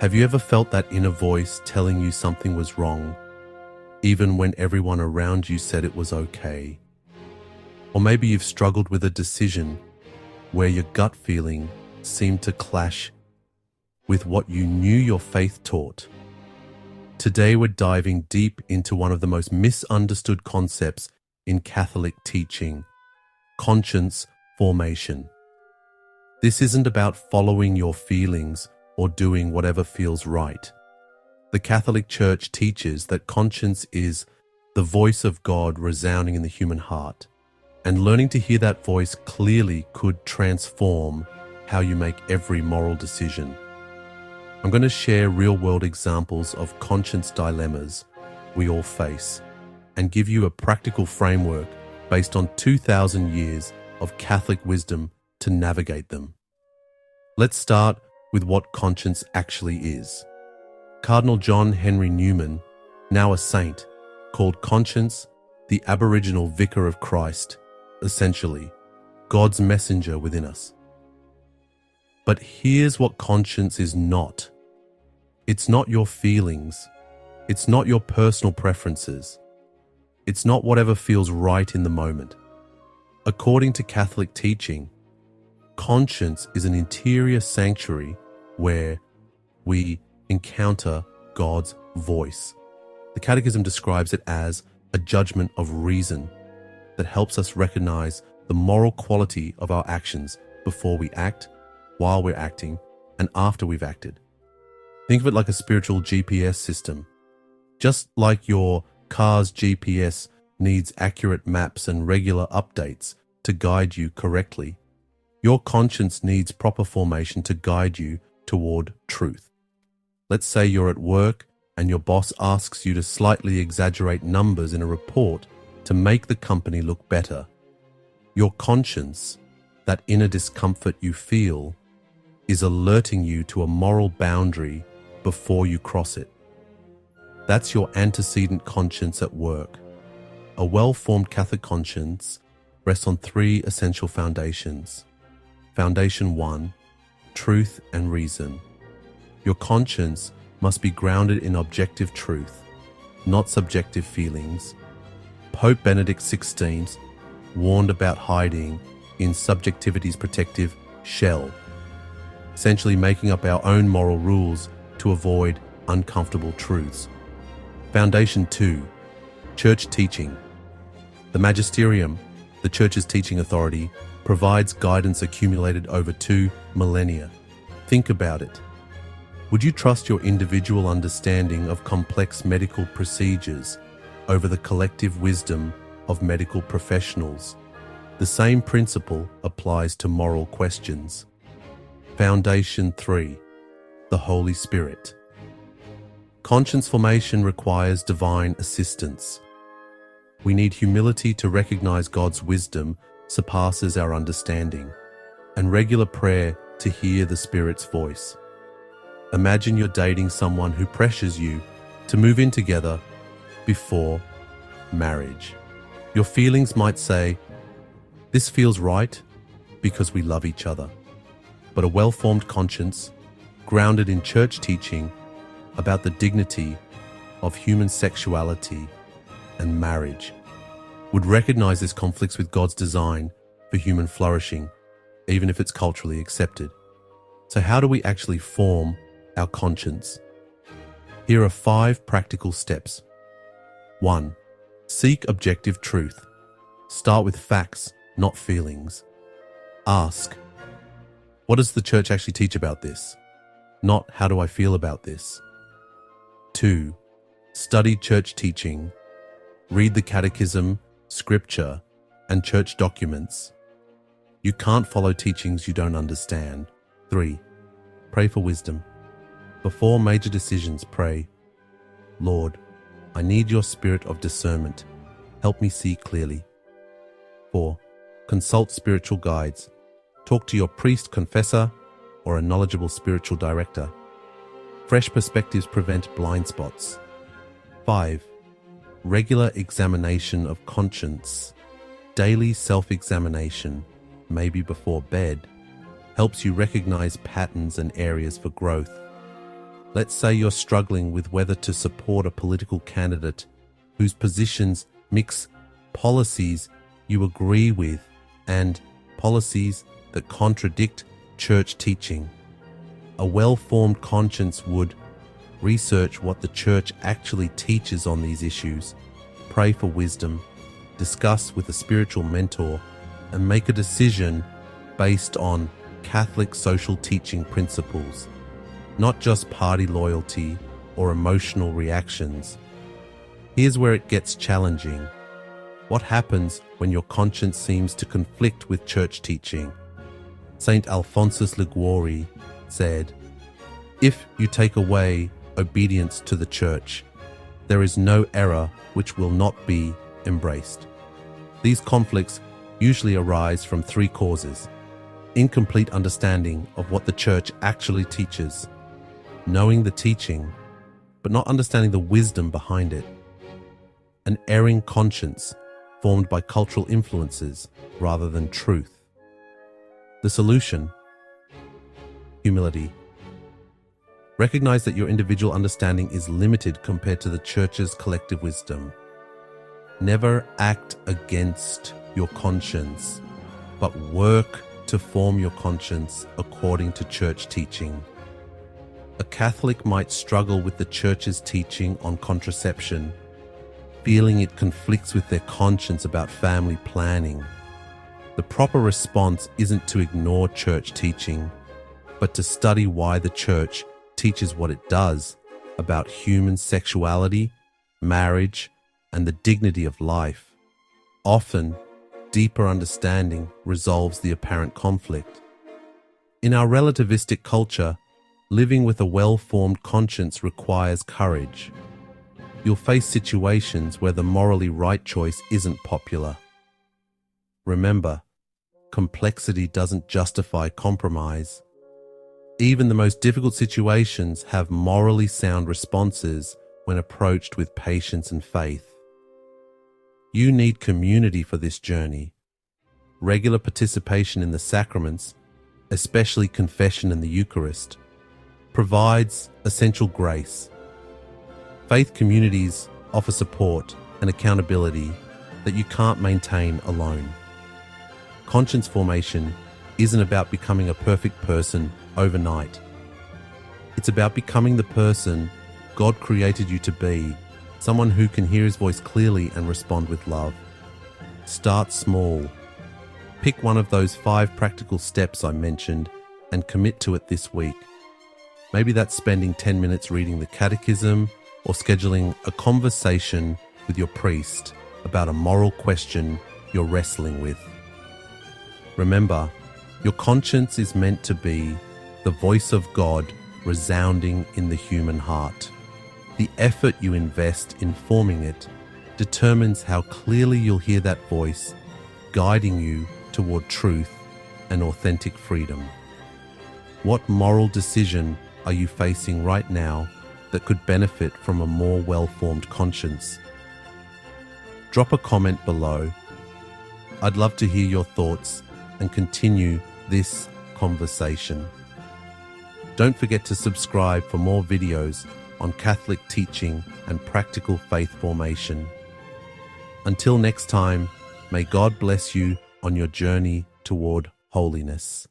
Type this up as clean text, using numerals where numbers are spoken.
Have you ever felt that inner voice telling you something was wrong, even when everyone around you said it was okay? Or maybe you've struggled with a decision where your gut feeling seemed to clash with what you knew your faith taught. Today we're diving deep into one of the most misunderstood concepts in Catholic teaching: conscience formation. This isn't about following your feelings or doing whatever feels right. The Catholic Church teaches that conscience is the voice of God resounding in the human heart, and learning to hear that voice clearly could transform how you make every moral decision. I'm going to share real-world examples of conscience dilemmas we all face and give you a practical framework based on 2,000 years of Catholic wisdom to navigate them. Let's start with what conscience actually is. Cardinal John Henry Newman, now a saint, called conscience the aboriginal vicar of Christ, essentially God's messenger within us. But here's what conscience is not. It's not your feelings. It's not your personal preferences. It's not whatever feels right in the moment. According to Catholic teaching, conscience is an interior sanctuary where we encounter God's voice. The Catechism describes it as a judgment of reason that helps us recognize the moral quality of our actions before we act, while we're acting, and after we've acted. Think of it like a spiritual GPS system. Just like your car's GPS needs accurate maps and regular updates to guide you correctly, your conscience needs proper formation to guide you toward truth. Let's say you're at work and your boss asks you to slightly exaggerate numbers in a report to make the company look better. Your conscience, that inner discomfort you feel, is alerting you to a moral boundary before you cross it. That's your antecedent conscience at work. A well-formed Catholic conscience rests on three essential foundations. Foundation 1, truth and reason. Your conscience must be grounded in objective truth, not subjective feelings. Pope Benedict XVI warned about hiding in subjectivity's protective shell, essentially making up our own moral rules to avoid uncomfortable truths. Foundation 2, church teaching. The magisterium, the church's teaching authority, provides guidance accumulated over 2 millennia. Think about it. Would you trust your individual understanding of complex medical procedures over the collective wisdom of medical professionals? The same principle applies to moral questions. Foundation 3, the Holy Spirit. Conscience formation requires divine assistance. We need humility to recognize God's wisdom surpasses our understanding, and regular prayer to hear the Spirit's voice. Imagine you're dating someone who pressures you to move in together before marriage. Your feelings might say, "This feels right because we love each other." But a well-formed conscience, grounded in church teaching about the dignity of human sexuality and marriage, would recognize this conflicts with God's design for human flourishing, even if it's culturally accepted. So how do we actually form our conscience? Here are 5 practical steps. 1. Seek objective truth. Start with facts, not feelings. Ask, what does the church actually teach about this? Not, how do I feel about this? 2. Study church teaching. Read the catechism, scripture, and church documents. You can't follow teachings you don't understand. 3. Pray for wisdom. Before major decisions, pray, "Lord, I need your spirit of discernment. Help me see clearly." 4. Consult spiritual guides. Talk to your priest, confessor, or a knowledgeable spiritual director. Fresh perspectives prevent blind spots. 5. Regular examination of conscience. Daily self-examination, maybe before bed, helps you recognize patterns and areas for growth. Let's say you're struggling with whether to support a political candidate whose positions mix policies you agree with and policies that contradict church teaching. A well-formed conscience would research what the church actually teaches on these issues, pray for wisdom, discuss with a spiritual mentor, and make a decision based on Catholic social teaching principles, not just party loyalty or emotional reactions. Here's where it gets challenging. What happens when your conscience seems to conflict with church teaching? Saint Alphonsus Liguori said, "If you take away obedience to the church, there is no error which will not be embraced." These conflicts usually arise from three causes: incomplete understanding of what the church actually teaches, knowing the teaching, but not understanding the wisdom behind it, an erring conscience formed by cultural influences rather than truth. The solution: humility. Recognize that your individual understanding is limited compared to the church's collective wisdom. Never act against your conscience, but work to form your conscience according to church teaching. A Catholic might struggle with the church's teaching on contraception, feeling it conflicts with their conscience about family planning. The proper response isn't to ignore church teaching, but to study why the church teaches what it does about human sexuality, marriage, and the dignity of life. Often, deeper understanding resolves the apparent conflict. In our relativistic culture, living with a well-formed conscience requires courage. You'll face situations where the morally right choice isn't popular. Remember, complexity doesn't justify compromise. Even the most difficult situations have morally sound responses when approached with patience and faith. You need community for this journey. Regular participation in the sacraments, especially confession and the Eucharist, provides essential grace. Faith communities offer support and accountability that you can't maintain alone. Conscience formation isn't about becoming a perfect person overnight. It's about becoming the person God created you to be, someone who can hear His voice clearly and respond with love. Start small. Pick one of those 5 practical steps I mentioned and commit to it this week. Maybe that's spending 10 minutes reading the catechism or scheduling a conversation with your priest about a moral question you're wrestling with. Remember, your conscience is meant to be the voice of God resounding in the human heart. The effort you invest in forming it determines how clearly you'll hear that voice, guiding you toward truth and authentic freedom. What moral decision are you facing right now that could benefit from a more well-formed conscience? Drop a comment below. I'd love to hear your thoughts and continue this conversation. Don't forget to subscribe for more videos on Catholic teaching and practical faith formation. Until next time, may God bless you on your journey toward holiness.